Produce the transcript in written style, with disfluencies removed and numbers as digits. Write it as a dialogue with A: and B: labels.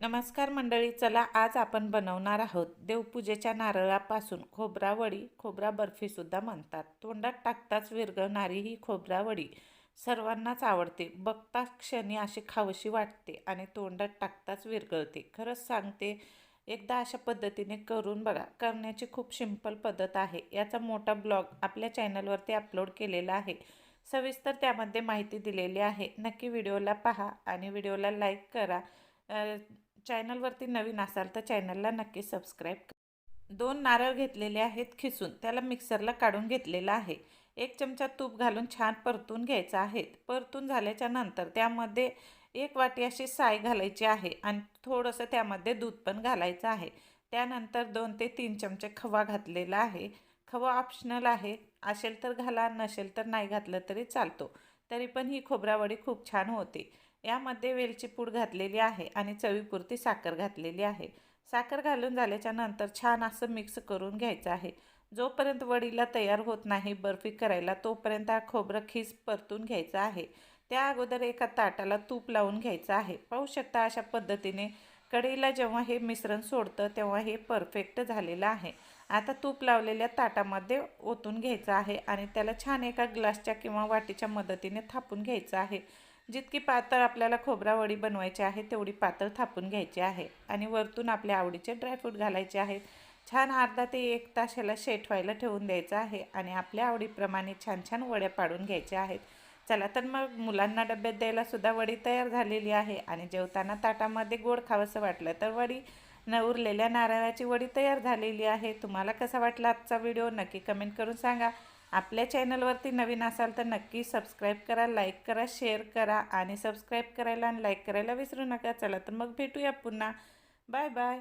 A: नमस्कार मंडळी, चला आज आपण बनवणार आहोत देवपूजेच्या नारळापासून खोबरावडी. खोबरा बर्फीसुद्धा म्हणतात. तोंडात टाकताच विरघळणारी ही खोबरावडी सर्वांनाच आवडते. बघता क्षणी अशी खावीशी वाटते आणि तोंडात टाकताच विरघळते. खरंच सांगते, एकदा अशा पद्धतीने करून बघा. करण्याची खूप सिंपल पद्धत आहे. याचा मोठा ब्लॉग आपल्या चॅनलवरती अपलोड केलेला आहे. सविस्तर त्यामध्ये माहिती दिलेली आहे. नक्की व्हिडिओला पहा आणि व्हिडिओला लाईक करा. चॅनलवरती नवीन असाल तर चॅनलला नक्की सबस्क्राईब करा। 2 नारळ घेतलेले आहेत खिसून, त्याला मिक्सरला काढून घेतलेला आहे। 1 चमचा तूप घालून छान परतून घ्यायचं आहे। परतून झाल्याच्या नंतर त्यामध्ये 1 वाटी अशी साय घालायची आहे आणि थोडंसं त्यामध्ये दूध पण घालायचं आहे। त्यानंतर 2 ते 3 चमचे खवा घातलेला आहे। खवा ऑप्शनल आहे, असेल तर घाला, नसेल तर नाही घातलं तरी चालतो। तरी पण ही खोबरावडी खूप छान होते। यामध्ये वेलची पूड घातलेली आहे आणि चवीपुरती साखर घातलेली आहे। साखर घालून झाल्याच्या नंतर छान असं मिक्स करून घ्यायचं आहे। जोपर्यंत वडीला तयार होत नाही बर्फी करायला, तोपर्यंत हा खोबरं खीस परतून घ्यायचं आहे। त्या अगोदर एका ताटाला तूप लावून घ्यायचं आहे। पाहू शकता अशा पद्धतीने कढईला जेव्हा हे मिश्रण सोडतं तेव्हा हे परफेक्ट झालेलं आहे। आता तूप लावलेल्या ताटामध्ये ओतून घ्यायचं आहे आणि त्याला छान एका ग्लासच्या किंवा वाटीच्या मदतीने थापून घ्यायचं आहे। जितकी पातळ आपल्याला खोबरावडी बनवायची आहे तेवढी पातळ थापून घ्यायची आहे आणि वरतून आपल्या आवडीचे ड्रायफ्रूट घालायचे आहेत। छान अर्धा ते 1 तास याला सेट व्हायला ठेवून द्यायचं आहे आणि आपल्या आवडीप्रमाणे छान छान वड्या पाडून घ्यायच्या आहेत। चला तर मग मुलांना डब्यात द्यायला सुद्धा वडी तयार झालेली आहे आणि जेवताना ताटामध्ये गोड खावंसं वाटलं तर वडी उरलेल्या नारळाची वडी तयार झालेली आहे। तुम्हाला कसा वाटला आजचा व्हिडिओ नक्की कमेंट करून सांगा। आपल्या चॅनलवरती नवीन असाल तर नक्की सबस्क्राईब करा, लाईक करा, शेअर करा आणि सबस्क्राईब करायला आणि लाईक करायला विसरू नका। चला तर मग भेटूया पुन्हा। Bye bye.